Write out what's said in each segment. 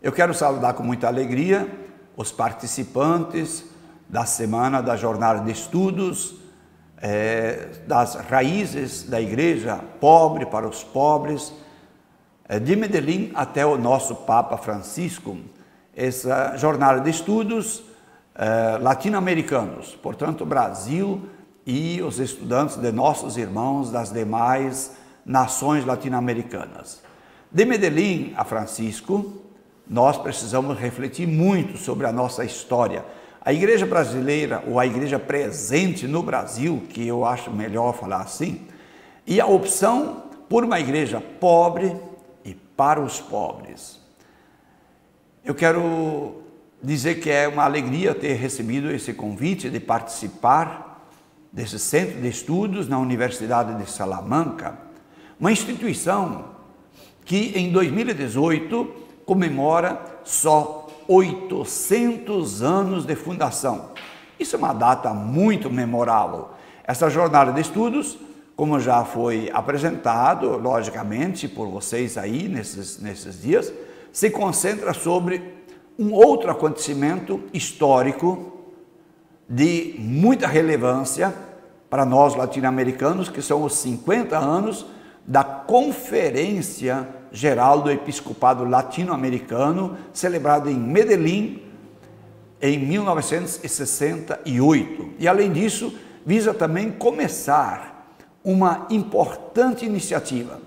Eu quero saudar com muita alegria os participantes da Semana da Jornada de Estudos das Raízes da Igreja Pobre para os Pobres, de Medellín até o nosso Papa Francisco. Essa jornada de estudos latino-americanos, portanto, Brasil e os estudantes de nossos irmãos das demais nações latino-americanas. De Medellín a Francisco, nós precisamos refletir muito sobre a nossa história. A igreja brasileira, ou a igreja presente no Brasil, que eu acho melhor falar assim, e a opção por uma igreja pobre e para os pobres. Eu quero dizer que é uma alegria ter recebido esse convite de participar desse centro de estudos na Universidade de Salamanca, uma instituição que em 2018 comemora só 800 anos de fundação. Isso é uma data muito memorável. Essa jornada de estudos, como já foi apresentado, logicamente, por vocês aí nesses dias, se concentra sobre um outro acontecimento histórico de muita relevância para nós latino-americanos, que são os 50 anos da Conferência Geral do Episcopado Latino-Americano, celebrado em Medellín em 1968. E, além disso, visa também começar uma importante iniciativa,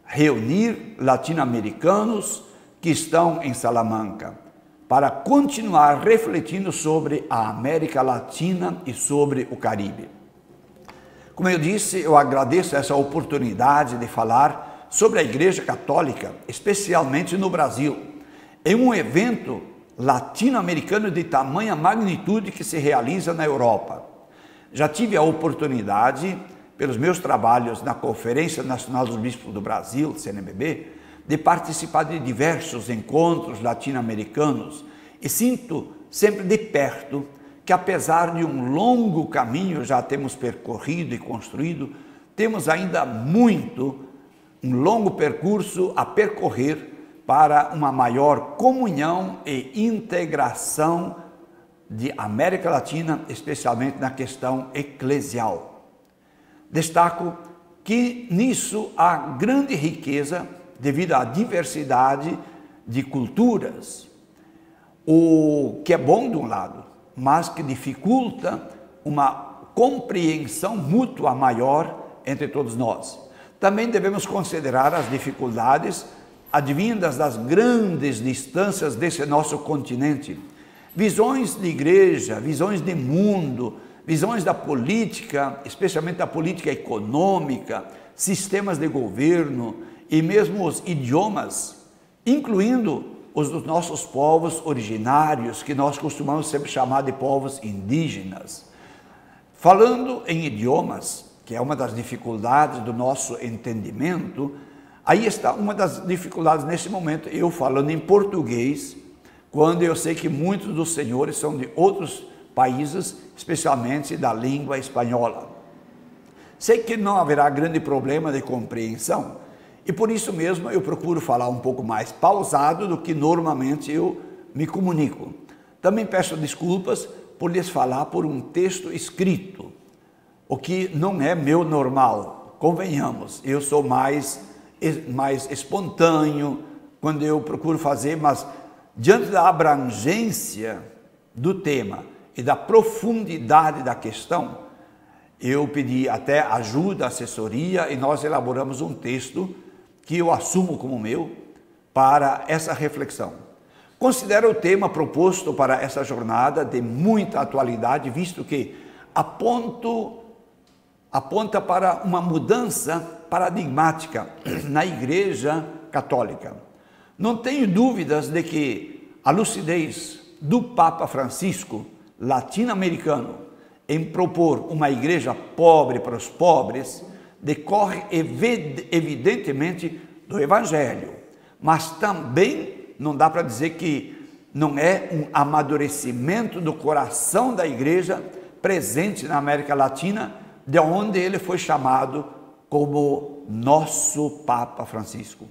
reunir latino-americanos que estão em Salamanca, para continuar refletindo sobre a América Latina e sobre o Caribe. Como eu disse, eu agradeço essa oportunidade de falar sobre a Igreja Católica, especialmente no Brasil, em um evento latino-americano de tamanha magnitude que se realiza na Europa. Já tive a oportunidade, pelos meus trabalhos na Conferência Nacional dos Bispos do Brasil, CNBB, de participar de diversos encontros latino-americanos e sinto sempre de perto que, apesar de um longo caminho já temos percorrido e construído, temos ainda um longo percurso a percorrer para uma maior comunhão e integração de América Latina, especialmente na questão eclesial. Destaco que nisso há grande riqueza devido à diversidade de culturas, o que é bom de um lado, mas que dificulta uma compreensão mútua maior entre todos nós. Também devemos considerar as dificuldades advindas das grandes distâncias desse nosso continente. Visões de igreja, visões de mundo, visões da política, especialmente da política econômica, sistemas de governo e mesmo os idiomas, incluindo os dos nossos povos originários, que nós costumamos sempre chamar de povos indígenas. Falando em idiomas, que é uma das dificuldades do nosso entendimento, aí está uma das dificuldades nesse momento, eu falando em português, quando eu sei que muitos dos senhores são de outros países, especialmente da língua espanhola. Sei que não haverá grande problema de compreensão, e por isso mesmo eu procuro falar um pouco mais pausado do que normalmente eu me comunico. Também peço desculpas por lhes falar por um texto escrito, o que não é meu normal, convenhamos. Eu sou mais espontâneo quando eu procuro fazer, mas diante da abrangência do tema e da profundidade da questão, eu pedi até ajuda, assessoria, e nós elaboramos um texto que eu assumo como meu para essa reflexão. Considero o tema proposto para essa jornada de muita atualidade, visto que aponta para uma mudança paradigmática na Igreja Católica. Não tenho dúvidas de que a lucidez do Papa Francisco, latino-americano, em propor uma igreja pobre para os pobres, decorre evidentemente do Evangelho, mas também não dá para dizer que não é um amadurecimento do coração da igreja presente na América Latina, de onde ele foi chamado como nosso Papa Francisco.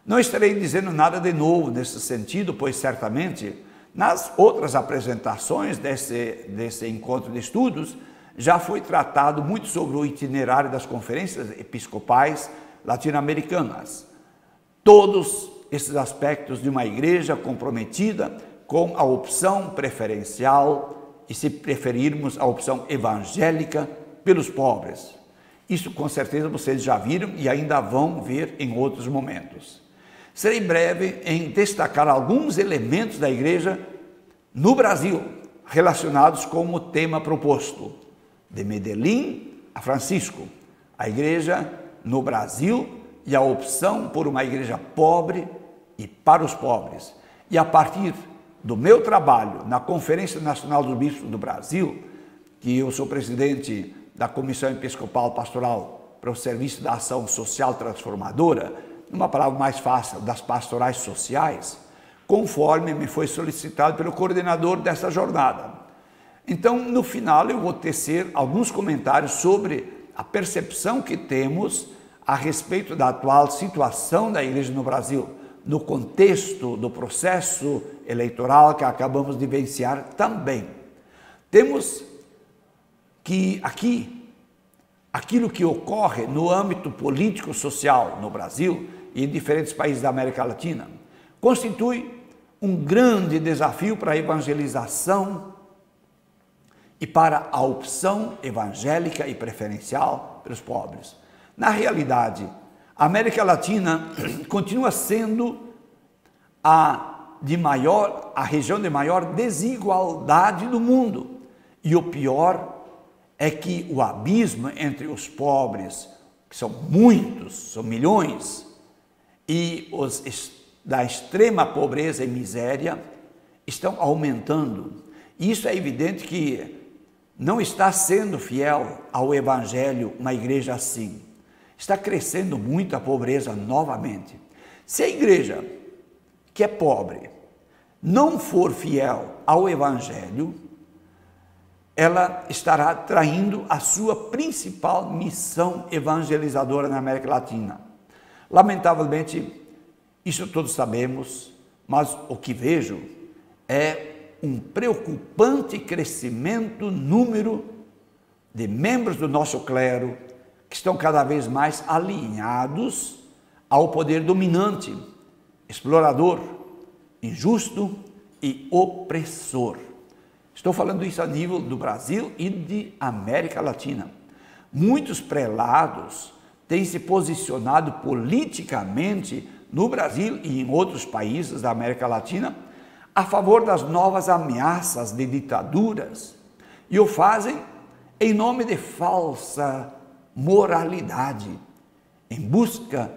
Não estarei dizendo nada de novo nesse sentido, pois certamente nas outras apresentações desse encontro de estudos já foi tratado muito sobre o itinerário das conferências episcopais latino-americanas. Todos esses aspectos de uma igreja comprometida com a opção preferencial e, se preferirmos, a opção evangélica pelos pobres. Isso com certeza vocês já viram e ainda vão ver em outros momentos. Serei breve em destacar alguns elementos da igreja no Brasil relacionados com o tema proposto, de Medellín a Francisco, a igreja no Brasil e a opção por uma igreja pobre e para os pobres. E a partir do meu trabalho na Conferência Nacional dos Bispos do Brasil, que eu sou presidente da Comissão Episcopal Pastoral para o Serviço da Ação Social Transformadora, numa palavra mais fácil, das pastorais sociais, conforme me foi solicitado pelo coordenador dessa jornada. Então, no final, eu vou tecer alguns comentários sobre a percepção que temos a respeito da atual situação da igreja no Brasil, no contexto do processo eleitoral que acabamos de vivenciar também. Temos que aqui, aquilo que ocorre no âmbito político-social no Brasil e em diferentes países da América Latina, constitui um grande desafio para a evangelização e para a opção evangélica e preferencial pelos pobres. Na realidade, a América Latina continua sendo a região de maior desigualdade do mundo. E o pior é que o abismo entre os pobres, que são muitos, são milhões, e os da extrema pobreza e miséria, estão aumentando. E isso é evidente que não está sendo fiel ao Evangelho uma igreja assim. Está crescendo muito a pobreza novamente. Se a igreja, que é pobre, não for fiel ao Evangelho, ela estará traindo a sua principal missão evangelizadora na América Latina. Lamentavelmente, isso todos sabemos, mas o que vejo é um preocupante crescimento número de membros do nosso clero que estão cada vez mais alinhados ao poder dominante, explorador, injusto e opressor. Estou falando isso a nível do Brasil e de América Latina. Muitos prelados têm se posicionado politicamente no Brasil e em outros países da América Latina a favor das novas ameaças de ditaduras e o fazem em nome de falsa moralidade, em busca,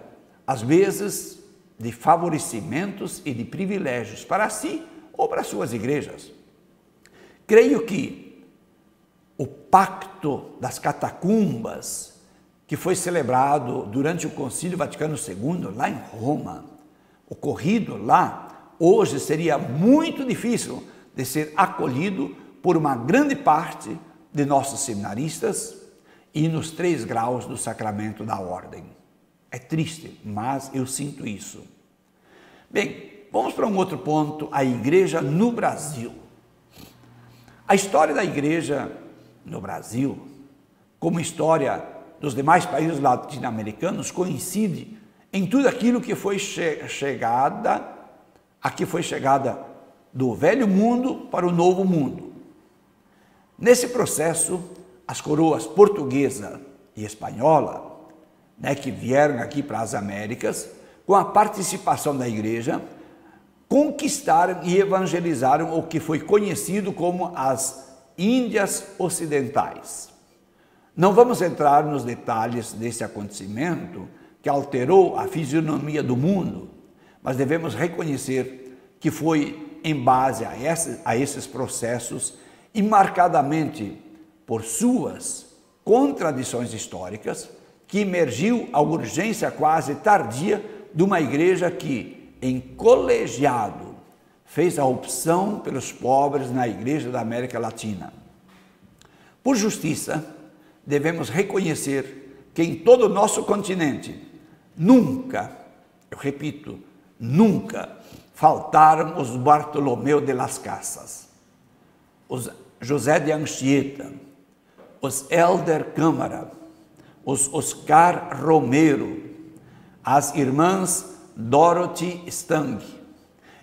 às vezes, de favorecimentos e de privilégios para si ou para suas igrejas. Creio que o Pacto das Catacumbas, que foi celebrado durante o Concílio Vaticano II, lá em Roma, ocorrido lá, hoje seria muito difícil de ser acolhido por uma grande parte de nossos seminaristas e nos 3 graus do sacramento da ordem. É triste, mas eu sinto isso. Bem, vamos para um outro ponto, a igreja no Brasil. A história da igreja no Brasil, como história dos demais países latino-americanos, coincide em tudo aquilo que foi chegada do velho mundo para o novo mundo. Nesse processo, as coroas portuguesa e espanhola, que vieram aqui para as Américas, com a participação da igreja, conquistaram e evangelizaram o que foi conhecido como as Índias Ocidentais. Não vamos entrar nos detalhes desse acontecimento que alterou a fisionomia do mundo, mas devemos reconhecer que foi em base a esses processos e marcadamente por suas contradições históricas que emergiu a urgência quase tardia de uma igreja que, em colegiado, fez a opção pelos pobres na igreja da América Latina. Por justiça, devemos reconhecer que em todo o nosso continente nunca eu repito, nunca faltaram os Bartolomeu de las Casas, os José de Anchieta, os Helder Câmara, os Oscar Romero, as irmãs Dorothy Stang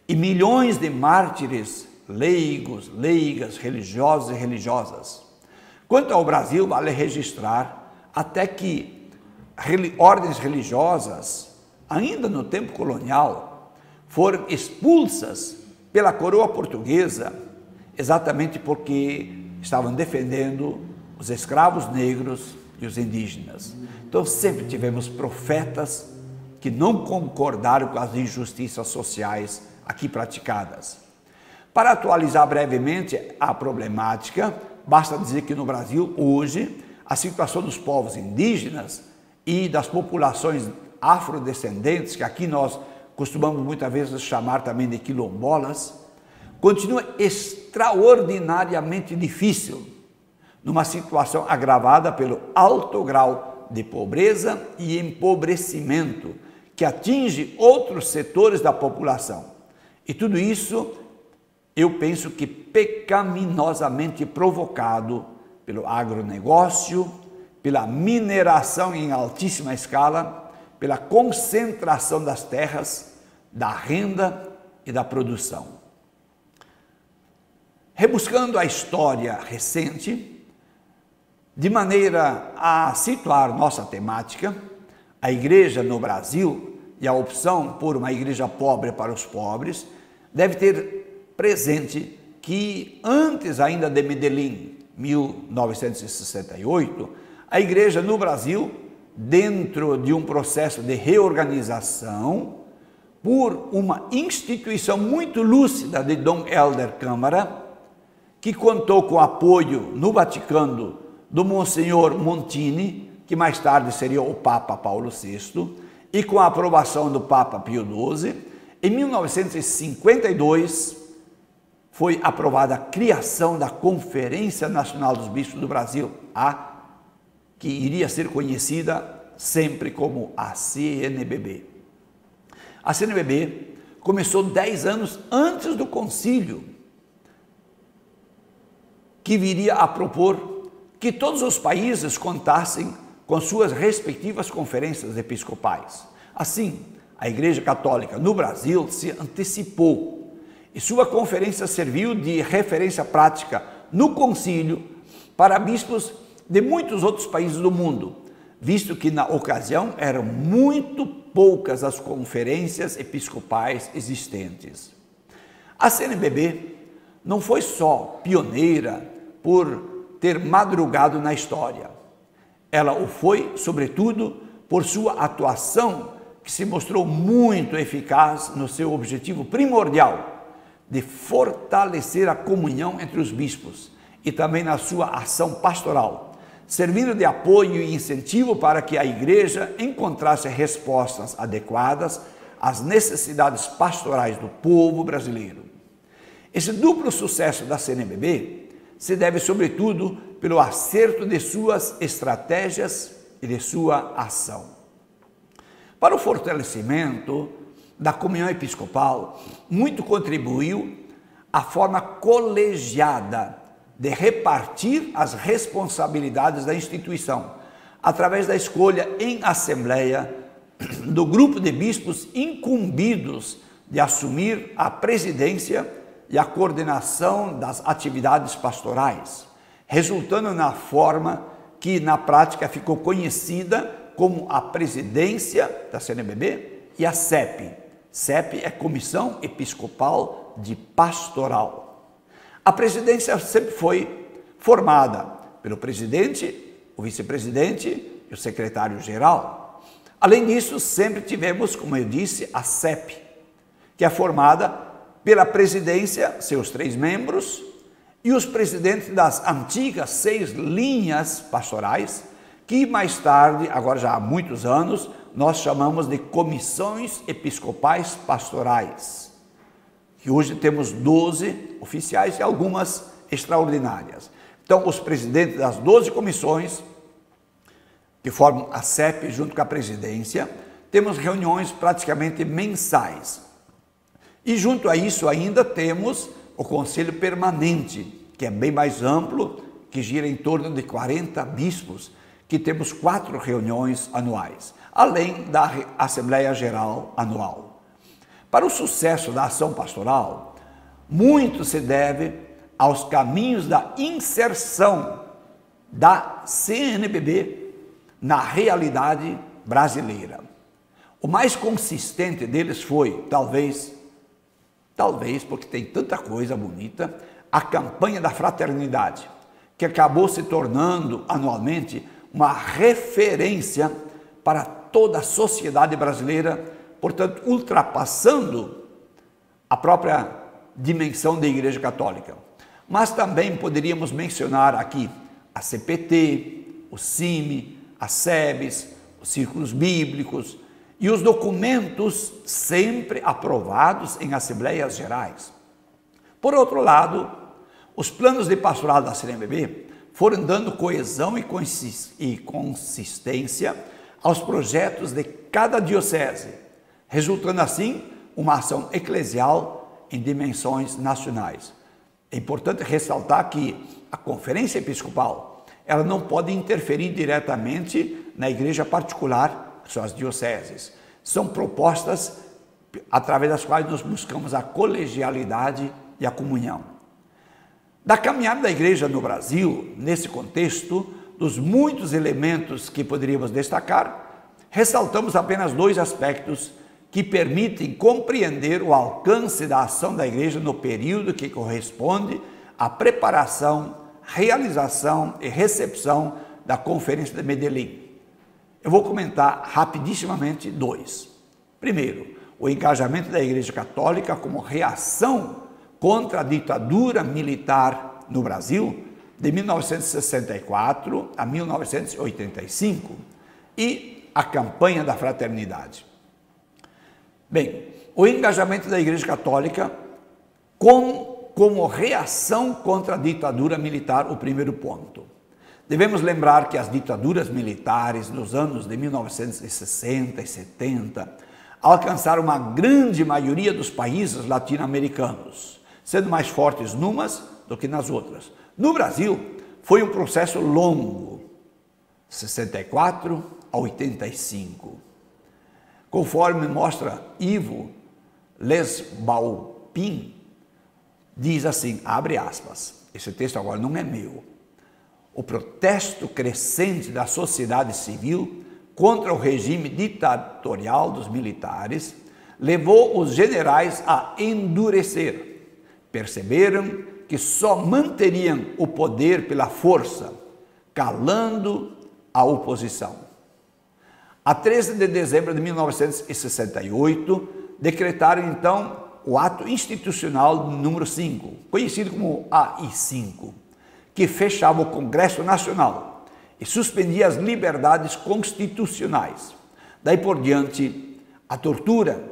e milhões de mártires leigos, leigas, religiosos e religiosas. Quanto ao Brasil, vale registrar até que ordens religiosas, ainda no tempo colonial, foram expulsas pela coroa portuguesa, exatamente porque estavam defendendo os escravos negros e os indígenas. Então sempre tivemos profetas que não concordaram com as injustiças sociais aqui praticadas. Para atualizar brevemente a problemática, basta dizer que no Brasil, hoje, a situação dos povos indígenas e das populações afrodescendentes, que aqui nós costumamos muitas vezes chamar também de quilombolas, continua extraordinariamente difícil, numa situação agravada pelo alto grau de pobreza e empobrecimento que atinge outros setores da população. E tudo isso, eu penso que pecaminosamente provocado pelo agronegócio, pela mineração em altíssima escala, pela concentração das terras, da renda e da produção. Rebuscando a história recente, de maneira a situar nossa temática, a igreja no Brasil e a opção por uma igreja pobre para os pobres deve ter presente que antes ainda de Medellín, 1968, a igreja no Brasil, dentro de um processo de reorganização, por uma instituição muito lúcida de Dom Helder Câmara, que contou com o apoio no Vaticano do Monsenhor Montini, que mais tarde seria o Papa Paulo VI, e com a aprovação do Papa Pio XII, em 1952 foi aprovada a criação da Conferência Nacional dos Bispos do Brasil, que iria ser conhecida sempre como a CNBB. A CNBB começou 10 anos antes do concílio, que viria a propor que todos os países contassem com suas respectivas conferências episcopais. Assim, a Igreja Católica no Brasil se antecipou e sua conferência serviu de referência prática no concílio para bispos de muitos outros países do mundo, visto que na ocasião eram muito poucas as conferências episcopais existentes. A CNBB não foi só pioneira por ter madrugado na história. Ela o foi, sobretudo, por sua atuação, que se mostrou muito eficaz no seu objetivo primordial de fortalecer a comunhão entre os bispos e também na sua ação pastoral, servindo de apoio e incentivo para que a igreja encontrasse respostas adequadas às necessidades pastorais do povo brasileiro. Esse duplo sucesso da CNBB se deve, sobretudo, pelo acerto de suas estratégias e de sua ação. Para o fortalecimento da comunhão episcopal, muito contribuiu a forma colegiada de repartir as responsabilidades da instituição, através da escolha em assembleia do grupo de bispos incumbidos de assumir a presidência e a coordenação das atividades pastorais, resultando na forma que na prática ficou conhecida como a presidência da CNBB e a CEP. CEP é Comissão Episcopal de Pastoral. A presidência sempre foi formada pelo presidente, o vice-presidente e o secretário-geral. Além disso, sempre tivemos, como eu disse, a CEP, que é formada pela presidência, seus 3 membros, e os presidentes das antigas 6 linhas pastorais, que mais tarde, agora já há muitos anos, nós chamamos de comissões episcopais pastorais, que hoje temos 12 oficiais e algumas extraordinárias. Então, os presidentes das 12 comissões, que formam a CEP junto com a presidência, temos reuniões praticamente mensais. E junto a isso ainda temos o Conselho Permanente, que é bem mais amplo, que gira em torno de 40 bispos, que temos 4 reuniões anuais, além da Assembleia Geral anual. Para o sucesso da ação pastoral, muito se deve aos caminhos da inserção da CNBB na realidade brasileira. O mais consistente deles foi, talvez porque tem tanta coisa bonita, a campanha da fraternidade, que acabou se tornando anualmente uma referência para toda a sociedade brasileira, portanto, ultrapassando a própria dimensão da Igreja Católica. Mas também poderíamos mencionar aqui a CPT, o CIMI, a SEBS, os círculos bíblicos e os documentos sempre aprovados em Assembleias Gerais. Por outro lado, os planos de pastorado da CNBB foram dando coesão e consistência aos projetos de cada diocese, resultando assim uma ação eclesial em dimensões nacionais. É importante ressaltar que a Conferência Episcopal ela não pode interferir diretamente na igreja particular, que são as dioceses. São propostas através das quais nós buscamos a colegialidade e a comunhão. Da caminhada da igreja no Brasil, nesse contexto, dos muitos elementos que poderíamos destacar, ressaltamos apenas 2 aspectos que permitem compreender o alcance da ação da igreja no período que corresponde à preparação, realização e recepção da Conferência de Medellín. Eu vou comentar rapidissimamente 2. Primeiro, o engajamento da Igreja Católica como reação contra a ditadura militar no Brasil de 1964 a 1985 e a campanha da fraternidade. Bem, o engajamento da Igreja Católica como reação contra a ditadura militar, o primeiro ponto. Devemos lembrar que as ditaduras militares nos anos de 1960 e 70 alcançaram uma grande maioria dos países latino-americanos, sendo mais fortes numas do que nas outras. No Brasil, foi um processo longo, 64 a 85. Conforme mostra Ivo Lesbaupin, diz assim, abre aspas, esse texto agora não é meu, o protesto crescente da sociedade civil contra o regime ditatorial dos militares levou os generais a endurecer. Perceberam que só manteriam o poder pela força, calando a oposição. A 13 de dezembro de 1968, decretaram então o ato institucional número 5, conhecido como AI-5, que fechava o Congresso Nacional e suspendia as liberdades constitucionais. Daí por diante, a tortura,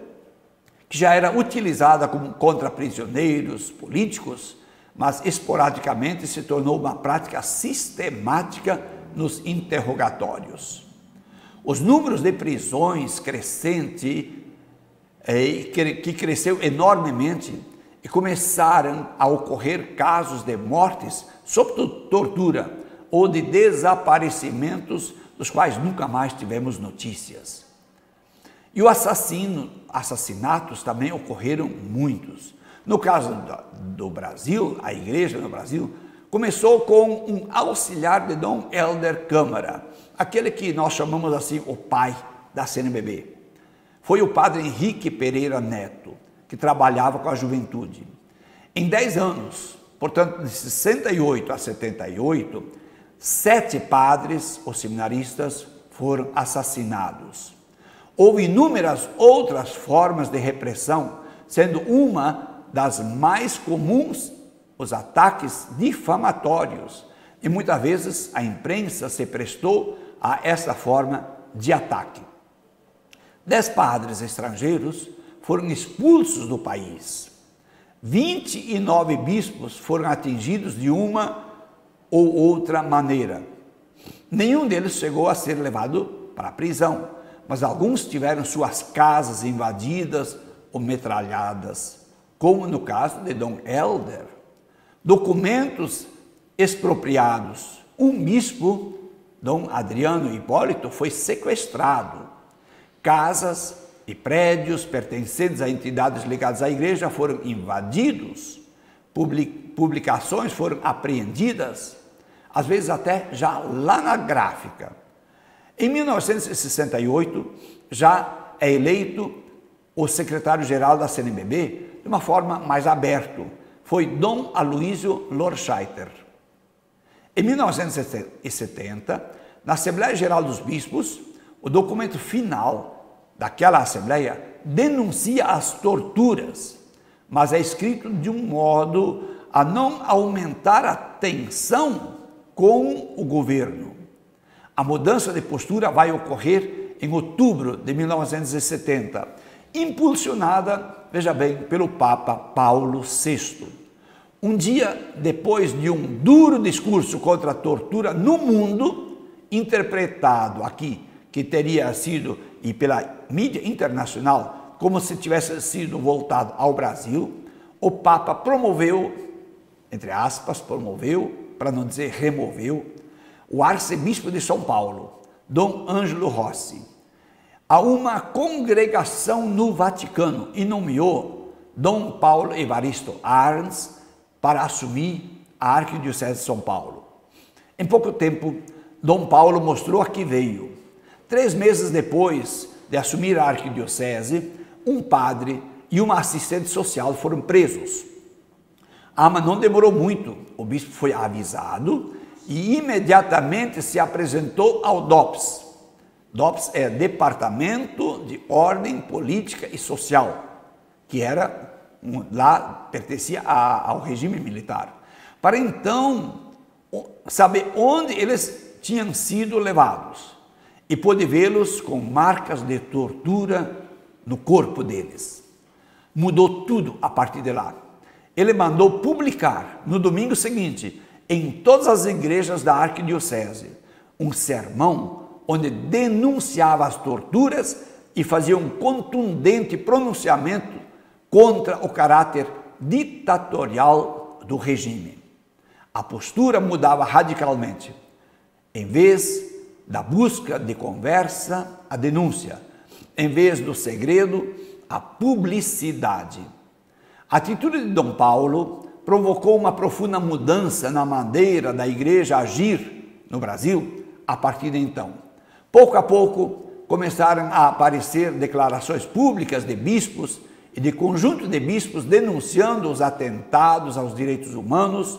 que já era utilizada contra prisioneiros políticos, mas esporadicamente se tornou uma prática sistemática nos interrogatórios. Os números de prisões que cresceu enormemente e começaram a ocorrer casos de mortes sob tortura ou de desaparecimentos dos quais nunca mais tivemos notícias. E os assassinatos também ocorreram muitos. No caso do Brasil, a igreja no Brasil começou com um auxiliar de Dom Helder Câmara, aquele que nós chamamos assim o pai da CNBB. Foi o padre Henrique Pereira Neto, que trabalhava com a juventude. Em 10 anos, portanto, de 68 a 78, 7 padres, os seminaristas, foram assassinados. Houve inúmeras outras formas de repressão, sendo uma das mais comuns os ataques difamatórios. E muitas vezes a imprensa se prestou a essa forma de ataque. 10 padres estrangeiros foram expulsos do país. 29 bispos foram atingidos de uma ou outra maneira. Nenhum deles chegou a ser levado para a prisão, mas alguns tiveram suas casas invadidas ou metralhadas, como no caso de Dom Helder. Documentos expropriados. Um bispo, Dom Adriano Hipólito, foi sequestrado. Casas e prédios pertencentes a entidades ligadas à igreja foram invadidos. Publicações foram apreendidas, às vezes até já lá na gráfica. Em 1968, já é eleito o secretário-geral da CNBB de uma forma mais aberta. Foi Dom Aloísio Lorscheiter. Em 1970, na Assembleia Geral dos Bispos, o documento final daquela Assembleia denuncia as torturas, mas é escrito de um modo a não aumentar a tensão com o governo. A mudança de postura vai ocorrer em outubro de 1970, impulsionada, veja bem, pelo Papa Paulo VI. Um dia depois de um duro discurso contra a tortura no mundo, interpretado aqui, que teria sido, e pela mídia internacional, como se tivesse sido voltado ao Brasil, o Papa promoveu, entre aspas, para não dizer removeu, o arcebispo de São Paulo, Dom Ângelo Rossi, a uma congregação no Vaticano e nomeou Dom Paulo Evaristo Arns para assumir a Arquidiocese de São Paulo. Em pouco tempo, Dom Paulo mostrou a que veio. 3 meses depois de assumir a Arquidiocese, um padre e uma assistente social foram presos. Mas não demorou muito, o bispo foi avisado e imediatamente se apresentou ao DOPS. DOPS é Departamento de Ordem Política e Social, que era, lá pertencia ao regime militar, para então saber onde eles tinham sido levados e pôde vê-los com marcas de tortura no corpo deles. Mudou tudo a partir de lá. Ele mandou publicar no domingo seguinte, em todas as igrejas da Arquidiocese, um sermão onde denunciava as torturas e fazia um contundente pronunciamento contra o caráter ditatorial do regime. A postura mudava radicalmente. Em vez da busca de conversa, a denúncia. Em vez do segredo, a publicidade. A atitude de Dom Paulo provocou uma profunda mudança na maneira da igreja agir no Brasil a partir de então. Pouco a pouco começaram a aparecer declarações públicas de bispos e de conjunto de bispos denunciando os atentados aos direitos humanos,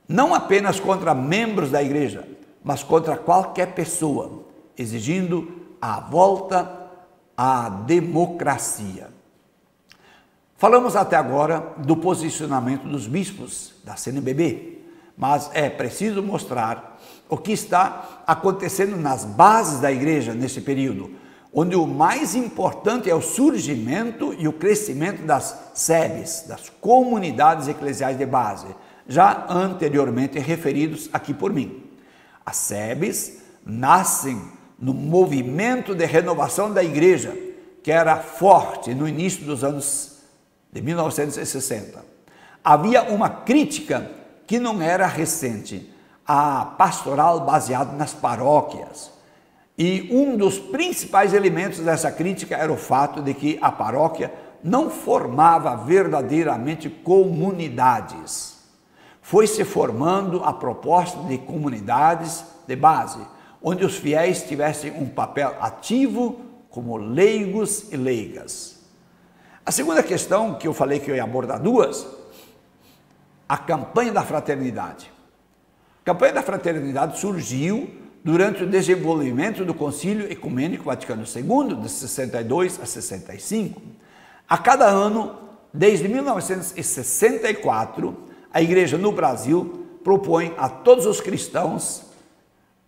não apenas contra membros da igreja, mas contra qualquer pessoa, exigindo a volta à democracia. Falamos até agora do posicionamento dos bispos da CNBB, mas é preciso mostrar o que está acontecendo nas bases da igreja nesse período, onde o mais importante é o surgimento e o crescimento das SEBs, das comunidades eclesiais de base, já anteriormente referidos aqui por mim. As SEBs nascem no movimento de renovação da igreja, que era forte no início dos anos de 1960. Havia uma crítica que não era recente, a pastoral baseada nas paróquias. E um dos principais elementos dessa crítica era o fato de que a paróquia não formava verdadeiramente comunidades. Foi se formando a proposta de comunidades de base, onde os fiéis tivessem um papel ativo como leigos e leigas. A segunda questão, que eu falei que eu ia abordar duas, a campanha da fraternidade. A campanha da fraternidade surgiu durante o desenvolvimento do Concílio Ecumênico Vaticano II, de 62 a 65. A cada ano, desde 1964, a Igreja no Brasil propõe a todos os cristãos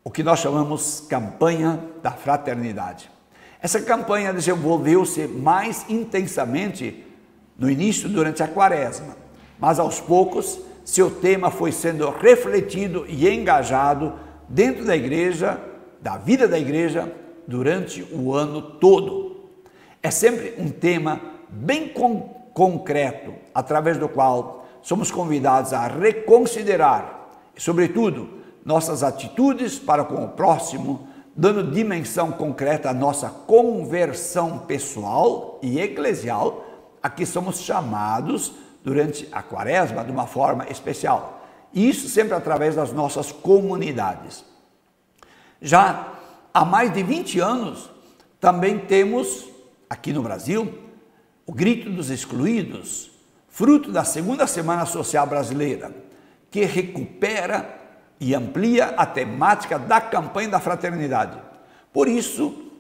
o que nós chamamos campanha da fraternidade. Essa campanha desenvolveu-se mais intensamente no início, durante a Quaresma, mas aos poucos seu tema foi sendo refletido e engajado dentro da igreja, da vida da igreja, durante o ano todo. É sempre um tema bem concreto, através do qual somos convidados a reconsiderar, e, sobretudo, nossas atitudes para com o próximo, dando dimensão concreta à nossa conversão pessoal e eclesial, a que somos chamados durante a Quaresma de uma forma especial. E isso sempre através das nossas comunidades. Já há mais de 20 anos, também temos, aqui no Brasil, o Grito dos Excluídos, fruto da Segunda Semana Social Brasileira, que recupera e amplia a temática da campanha da fraternidade. Por isso,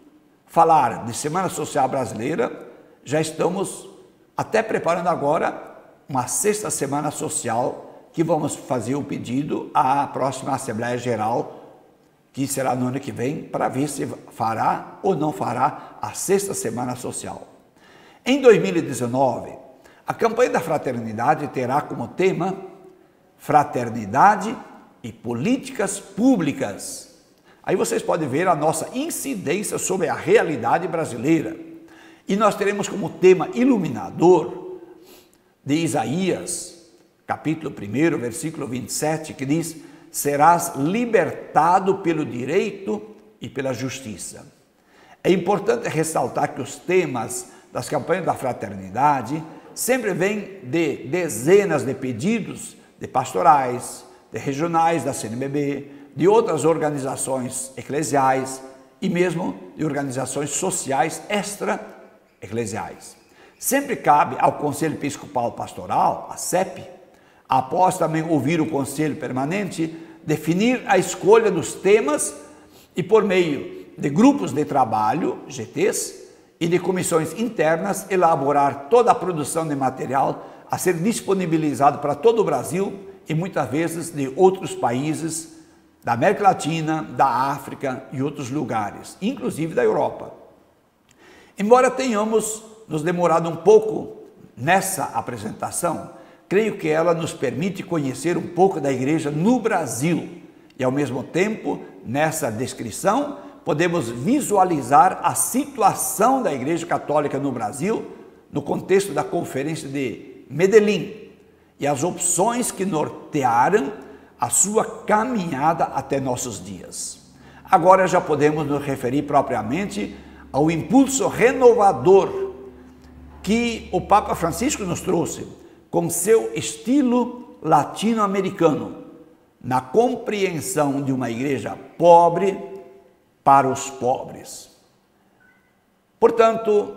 falar de Semana Social Brasileira, já estamos até preparando agora uma 6ª Semana Social, que vamos fazer o pedido à próxima Assembleia Geral, que será no ano que vem, para ver se fará ou não fará a 6ª Semana Social. Em 2019, a campanha da fraternidade terá como tema Fraternidade e Políticas Públicas. Aí vocês podem ver a nossa incidência sobre a realidade brasileira. E nós teremos como tema iluminador de Isaías, capítulo 1, versículo 27, que diz: serás libertado pelo direito e pela justiça. É importante ressaltar que os temas das campanhas da fraternidade sempre vêm de dezenas de pedidos de pastorais, de regionais da CNBB, de outras organizações eclesiais e mesmo de organizações sociais extra-eclesiais. Sempre cabe ao Conselho Episcopal Pastoral, a CEP, após também ouvir o Conselho Permanente, definir a escolha dos temas e, por meio de grupos de trabalho, GTs, e de comissões internas, elaborar toda a produção de material a ser disponibilizado para todo o Brasil e muitas vezes de outros países da América Latina, da África e outros lugares, inclusive da Europa. Embora tenhamos nos demorado um pouco nessa apresentação, creio que ela nos permite conhecer um pouco da igreja no Brasil e, ao mesmo tempo, nessa descrição, podemos visualizar a situação da Igreja Católica no Brasil no contexto da Conferência de Medellín e as opções que nortearam a sua caminhada até nossos dias. Agora já podemos nos referir propriamente ao impulso renovador que o Papa Francisco nos trouxe com seu estilo latino-americano, na compreensão de uma igreja pobre para os pobres. Portanto,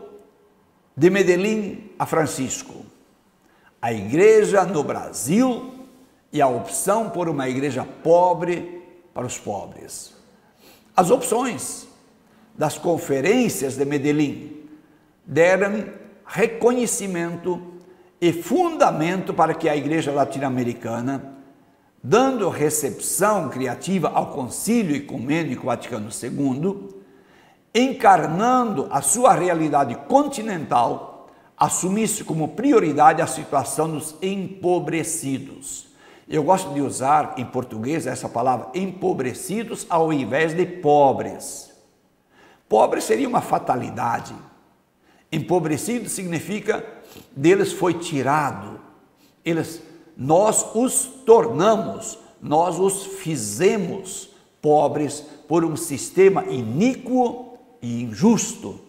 de Medellín a Francisco, a igreja no Brasil e a opção por uma igreja pobre para os pobres. As opções das conferências de Medellín deram reconhecimento e fundamento para que a igreja latino-americana, dando recepção criativa ao Concílio Ecumênico Vaticano II, encarnando a sua realidade continental, assumisse como prioridade a situação dos empobrecidos. Eu gosto de usar em português essa palavra empobrecidos ao invés de pobres. Pobre seria uma fatalidade. Empobrecido significa deles foi tirado. Nós os tornamos, nós os fizemos pobres por um sistema iníquo e injusto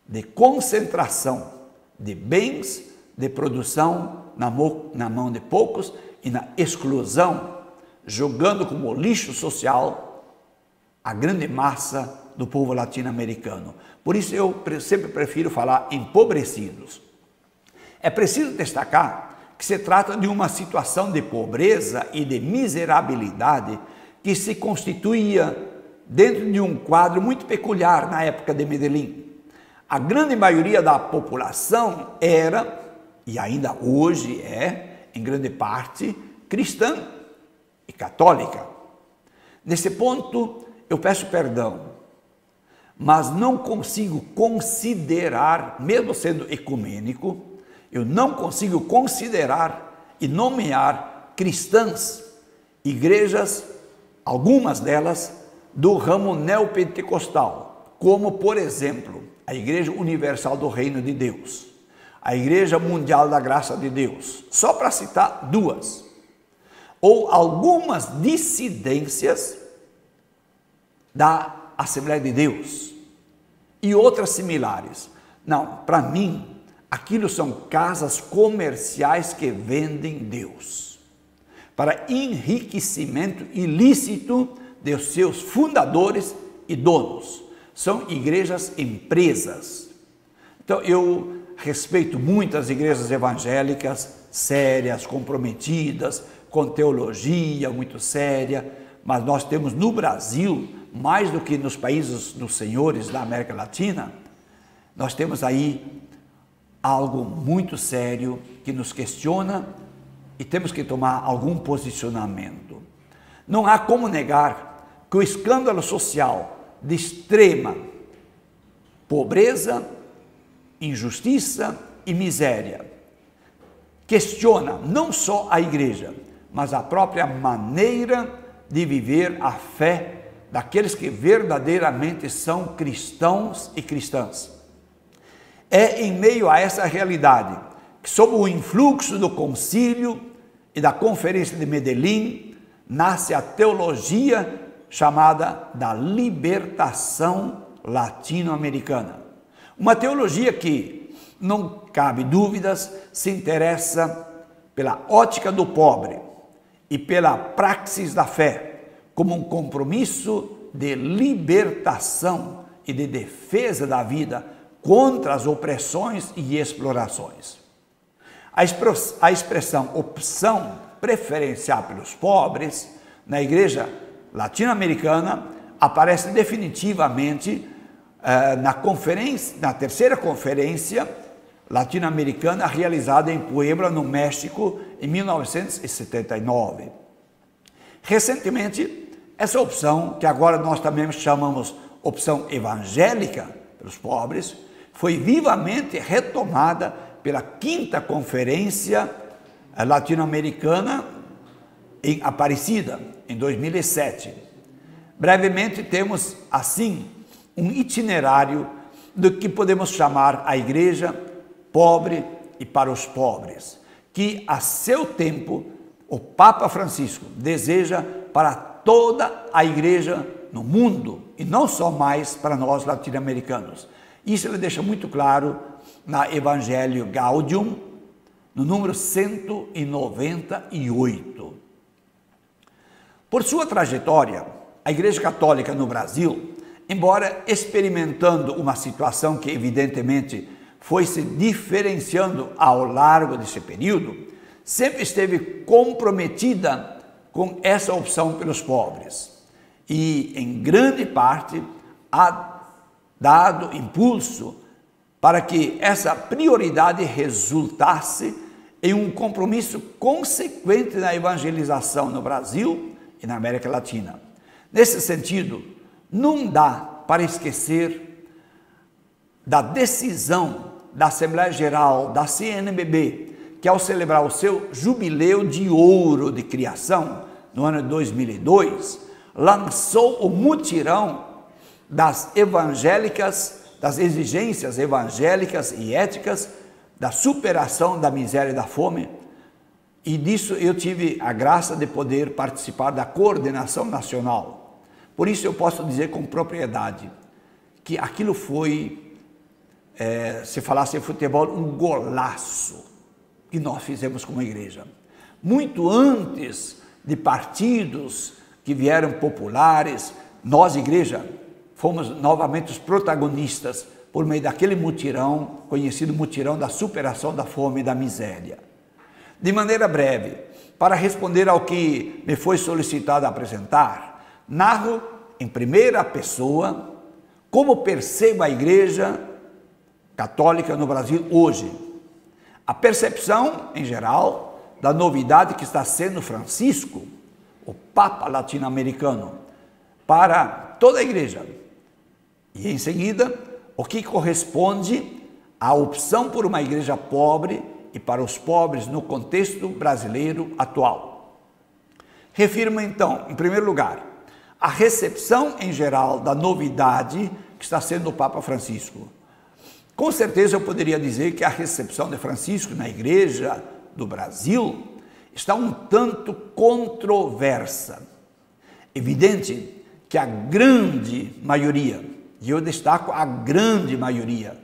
de concentração de bens, de produção na mão de poucos e na exclusão, jogando como lixo social a grande massa do povo latino-americano. Por isso eu sempre prefiro falar empobrecidos. É preciso destacar que se trata de uma situação de pobreza e de miserabilidade que se constituía dentro de um quadro muito peculiar na época de Medellín. A grande maioria da população era, e ainda hoje é, em grande parte, cristã e católica. Nesse ponto, eu peço perdão, mas não consigo considerar, mesmo sendo ecumênico, eu não consigo considerar e nomear cristãs, igrejas, algumas delas, do ramo neopentecostal, como, por exemplo, a Igreja Universal do Reino de Deus, a Igreja Mundial da Graça de Deus, só para citar duas, ou algumas dissidências da Assembleia de Deus e outras similares. Não, para mim, aquilo são casas comerciais que vendem Deus, para enriquecimento ilícito de seus fundadores e donos. São igrejas empresas. Então, eu respeito muito as igrejas evangélicas, sérias, comprometidas, com teologia muito séria, mas nós temos no Brasil, mais do que nos países dos senhores da América Latina, nós temos aí algo muito sério que nos questiona e temos que tomar algum posicionamento. Não há como negar que o escândalo social de extrema pobreza, injustiça e miséria questiona não só a igreja, mas a própria maneira de viver a fé daqueles que verdadeiramente são cristãos e cristãs. É em meio a essa realidade que, sob o influxo do concílio e da Conferência de Medellín, nasce a teologia chamada da libertação latino-americana. Uma teologia que, não cabe dúvidas, se interessa pela ótica do pobre e pela praxis da fé, como um compromisso de libertação e de defesa da vida contra as opressões e explorações. A expressão opção preferencial pelos pobres na igreja latino-americana aparece definitivamente na terceira conferência latino-americana realizada em Puebla, no México, em 1979. Recentemente, essa opção, que agora nós também chamamos opção evangélica pelos pobres, foi vivamente retomada pela quinta conferência latino-americana em Aparecida, em 2007. Brevemente temos, assim, um itinerário do que podemos chamar a igreja pobre e para os pobres, que a seu tempo o Papa Francisco deseja para toda a igreja no mundo e não só mais para nós latino-americanos. Isso ele deixa muito claro na Evangelho Gaudium, no número 198. Por sua trajetória, a Igreja Católica no Brasil, embora experimentando uma situação que evidentemente foi se diferenciando ao largo desse período, sempre esteve comprometida com essa opção pelos pobres e, em grande parte, ha dado impulso para que essa prioridade resultasse em um compromisso consequente na evangelização no Brasil e na América Latina. Nesse sentido, não dá para esquecer da decisão da Assembleia Geral da CNBB, que ao celebrar o seu jubileu de ouro de criação, no ano de 2002, lançou o mutirão das exigências evangélicas e éticas da superação da miséria e da fome, e disso eu tive a graça de poder participar da coordenação nacional. Por isso eu posso dizer com propriedade que aquilo foi, se falasse em futebol, um golaço que nós fizemos como igreja. Muito antes de partidos que vieram populares, nós, igreja, fomos novamente os protagonistas por meio daquele mutirão, conhecido mutirão da superação da fome e da miséria. De maneira breve, para responder ao que me foi solicitado apresentar, narro em primeira pessoa como percebo a Igreja Católica no Brasil hoje. A percepção, em geral, da novidade que está sendo Francisco, o Papa latino-americano, para toda a Igreja. E, em seguida, o que corresponde à opção por uma igreja pobre e para os pobres no contexto brasileiro atual. Refiro-me, então, em primeiro lugar, a recepção em geral da novidade que está sendo o Papa Francisco. Com certeza eu poderia dizer que a recepção de Francisco na Igreja do Brasil está um tanto controversa. Evidente que a grande maioria, e eu destaco a grande maioria,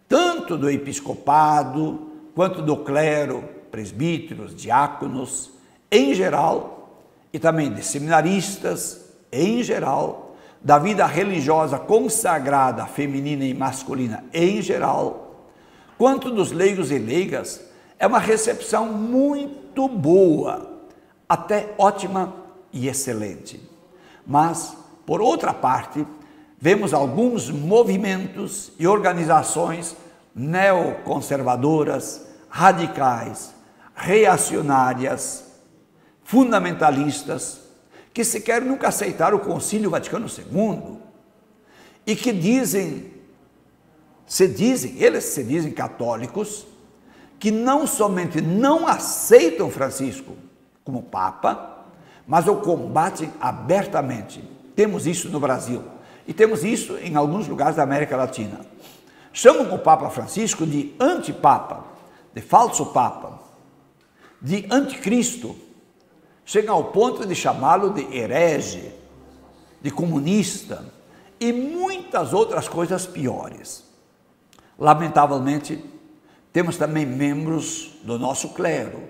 tanto do episcopado, quanto do clero, presbíteros, diáconos, em geral, e também de seminaristas, em geral, da vida religiosa consagrada, feminina e masculina, em geral, quanto dos leigos e leigas, é uma recepção muito boa, até ótima e excelente. Mas, por outra parte, vemos alguns movimentos e organizações neoconservadoras, radicais, reacionárias, fundamentalistas, que sequer nunca aceitaram o Concílio Vaticano II e que eles se dizem católicos, que não somente não aceitam Francisco como Papa, mas o combatem abertamente. Temos isso no Brasil e temos isso em alguns lugares da América Latina. Chamam o Papa Francisco de antipapa, de falso Papa, de anticristo. Chegam ao ponto de chamá-lo de herege, de comunista e muitas outras coisas piores. Lamentavelmente, temos também membros do nosso clero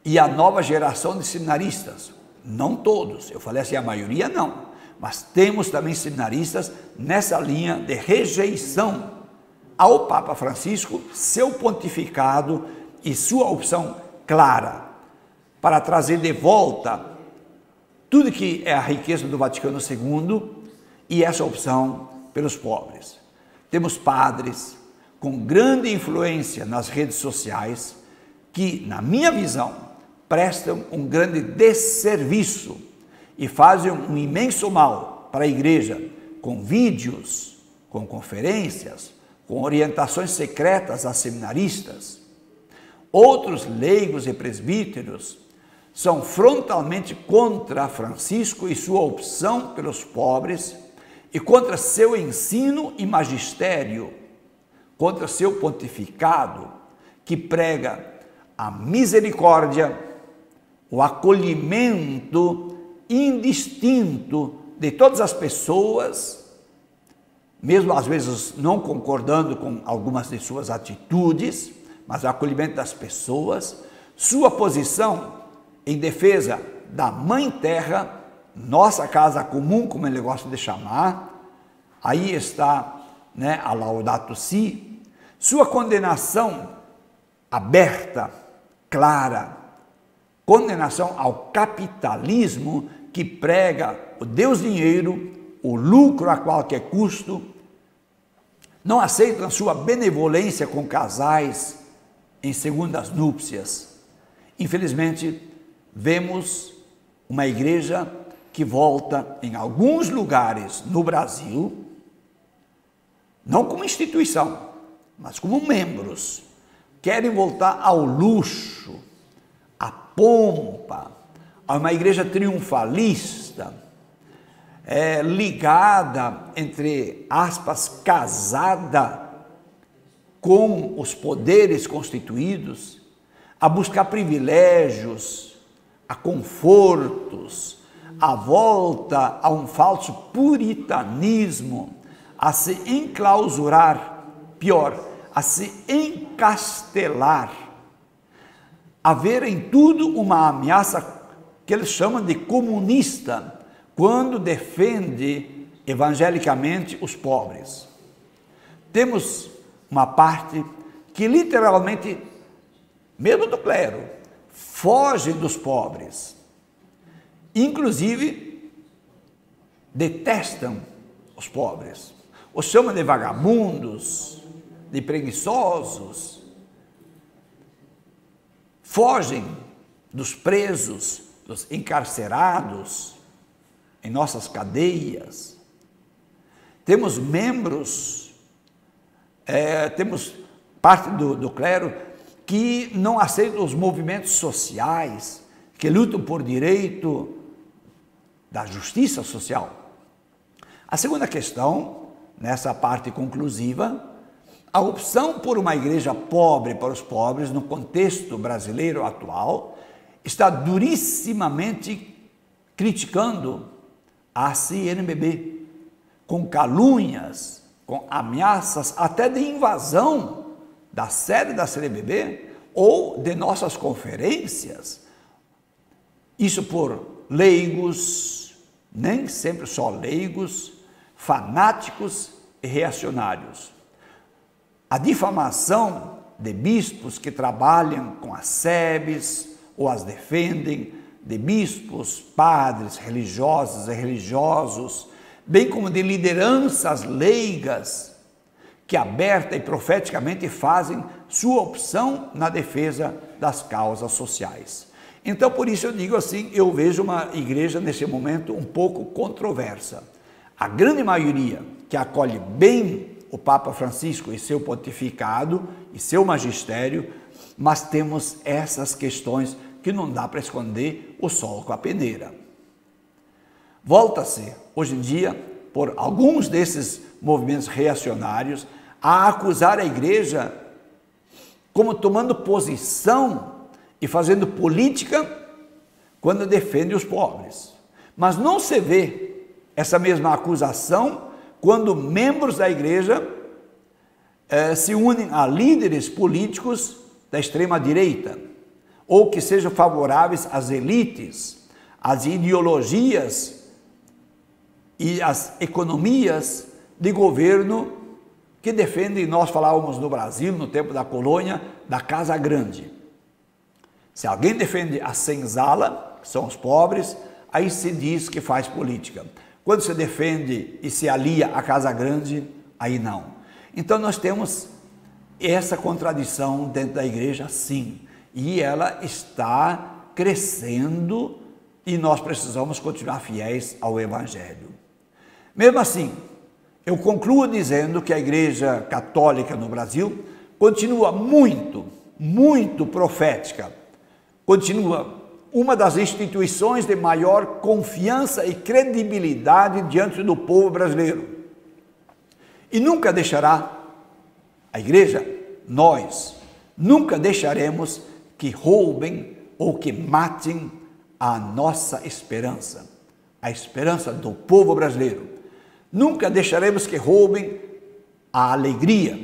e a nova geração de seminaristas, não todos, eu falei assim, a maioria não, mas temos também seminaristas nessa linha de rejeição ao Papa Francisco, seu pontificado e sua opção clara para trazer de volta tudo que é a riqueza do Vaticano II e essa opção pelos pobres. Temos padres com grande influência nas redes sociais que, na minha visão, prestam um grande desserviço e fazem um imenso mal para a igreja com vídeos, com conferências, com orientações secretas a seminaristas. Outros leigos e presbíteros são frontalmente contra Francisco e sua opção pelos pobres e contra seu ensino e magistério, contra seu pontificado, que prega a misericórdia, o acolhimento indistinto de todas as pessoas, mesmo às vezes não concordando com algumas de suas atitudes, mas o acolhimento das pessoas, sua posição em defesa da Mãe Terra, nossa casa comum, como ele gosta de chamar, aí está, a Laudato Si, sua condenação aberta, clara, condenação ao capitalismo que prega o Deus dinheiro, o lucro a qualquer custo, não aceitam sua benevolência com casais em segundas núpcias. Infelizmente, vemos uma igreja que volta em alguns lugares no Brasil, não como instituição, mas como membros, querem voltar ao luxo, à pompa, a uma igreja triunfalista, ligada, entre aspas, casada com os poderes constituídos, a buscar privilégios, a confortos, a volta a um falso puritanismo, a se enclausurar, pior, a se encastelar, a ver em tudo uma ameaça que eles chamam de comunista, quando defende evangelicamente os pobres. Temos uma parte que literalmente, mesmo do clero, foge dos pobres, inclusive detestam os pobres, os chamam de vagabundos, de preguiçosos, fogem dos presos, dos encarcerados em nossas cadeias. Temos membros, temos parte do clero que não aceitam os movimentos sociais, que lutam por direito da justiça social. A segunda questão nessa parte conclusiva, a opção por uma igreja pobre para os pobres no contexto brasileiro atual está durissimamente criticando a CNBB, com calúnias, com ameaças até de invasão da sede da CNBB ou de nossas conferências. Isso por leigos, nem sempre só leigos, fanáticos e reacionários. A difamação de bispos que trabalham com as SEBs ou as defendem, de bispos, padres, religiosas e religiosos, bem como de lideranças leigas que aberta e profeticamente fazem sua opção na defesa das causas sociais. Então, por isso eu digo assim, eu vejo uma igreja nesse momento um pouco controversa. A grande maioria que acolhe bem o Papa Francisco e seu pontificado e seu magistério, mas temos essas questões que não dá para esconder o sol com a peneira. Volta-se, hoje em dia, por alguns desses movimentos reacionários, a acusar a igreja como tomando posição e fazendo política quando defende os pobres. Mas não se vê essa mesma acusação quando membros da igreja se unem a líderes políticos da extrema-direita, ou que sejam favoráveis às elites, às ideologias e às economias de governo que defendem, nós falávamos no Brasil, no tempo da colônia, da Casa Grande. Se alguém defende a senzala, que são os pobres, aí se diz que faz política. Quando se defende e se alia à Casa Grande, aí não. Então nós temos essa contradição dentro da igreja, sim, e ela está crescendo e nós precisamos continuar fiéis ao Evangelho. Mesmo assim, eu concluo dizendo que a Igreja Católica no Brasil continua muito profética, continua uma das instituições de maior confiança e credibilidade diante do povo brasileiro. E nunca deixará, a Igreja, nós, nunca deixaremos que roubem ou que matem a nossa esperança, a esperança do povo brasileiro. Nunca deixaremos que roubem a alegria.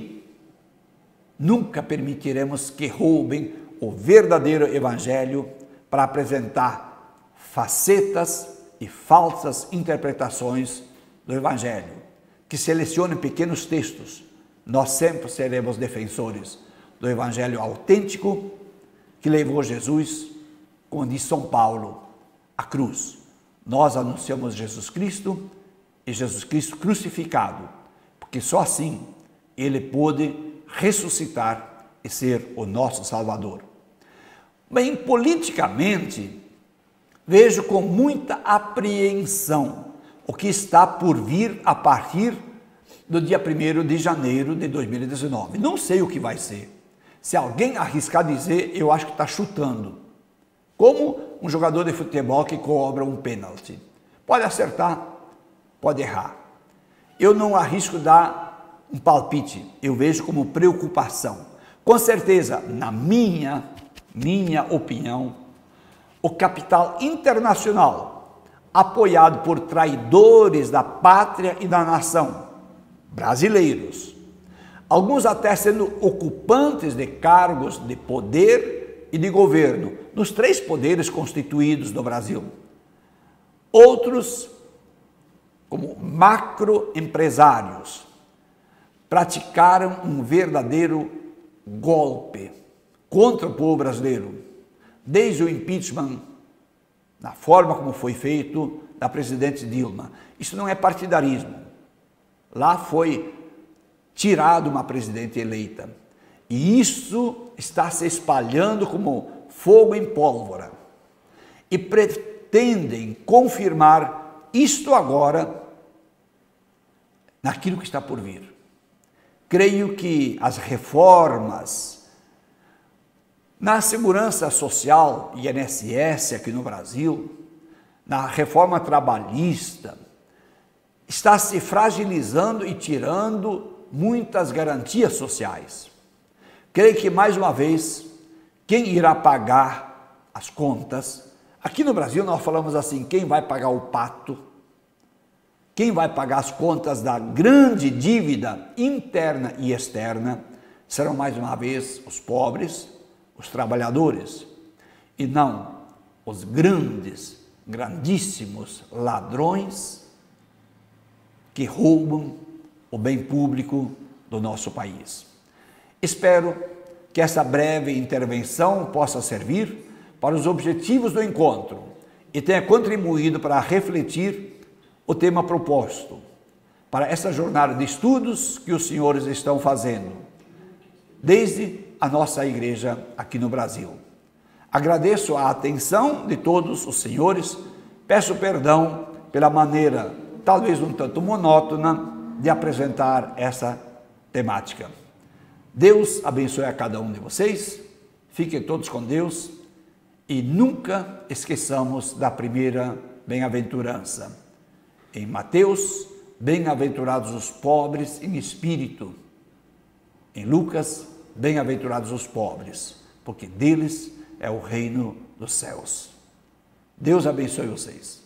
Nunca permitiremos que roubem o verdadeiro Evangelho para apresentar facetas e falsas interpretações do Evangelho, que selecionem pequenos textos. Nós sempre seremos defensores do Evangelho autêntico que levou Jesus, como diz São Paulo, à cruz. Nós anunciamos Jesus Cristo e Jesus Cristo crucificado, porque só assim ele pôde ressuscitar e ser o nosso Salvador. Bem, politicamente, vejo com muita apreensão o que está por vir a partir do dia 1º de janeiro de 2019. Não sei o que vai ser. Se alguém arriscar dizer, eu acho que está chutando. Como um jogador de futebol que cobra um pênalti. Pode acertar, pode errar. Eu não arrisco dar um palpite, eu vejo como preocupação. Com certeza, na minha opinião, o capital internacional, apoiado por traidores da pátria e da nação, brasileiros, alguns até sendo ocupantes de cargos de poder e de governo, nos 3 poderes constituídos do Brasil. Outros, como macroempresários, praticaram um verdadeiro golpe contra o povo brasileiro, desde o impeachment, na forma como foi feito, da presidente Dilma. Isso não é partidarismo. Lá foi tirado uma presidente eleita. E isso está se espalhando como fogo em pólvora. E pretendem confirmar isto agora naquilo que está por vir. Creio que as reformas na segurança social, INSS aqui no Brasil, na reforma trabalhista, está se fragilizando e tirando muitas garantias sociais. Creio que, mais uma vez, quem irá pagar as contas? Aqui no Brasil nós falamos assim, quem vai pagar o pato? Quem vai pagar as contas da grande dívida interna e externa? Serão, mais uma vez, os pobres, os trabalhadores, e não os grandíssimos ladrões que roubam o bem público do nosso país. Espero que essa breve intervenção possa servir para os objetivos do encontro e tenha contribuído para refletir o tema proposto, para essa jornada de estudos que os senhores estão fazendo, desde a nossa igreja aqui no Brasil. Agradeço a atenção de todos os senhores, peço perdão pela maneira, talvez um tanto monótona, de apresentar essa temática. Deus abençoe a cada um de vocês, fiquem todos com Deus e nunca esqueçamos da primeira bem-aventurança. Em Mateus, bem-aventurados os pobres em espírito. Em Lucas, bem-aventurados os pobres, porque deles é o reino dos céus. Deus abençoe vocês.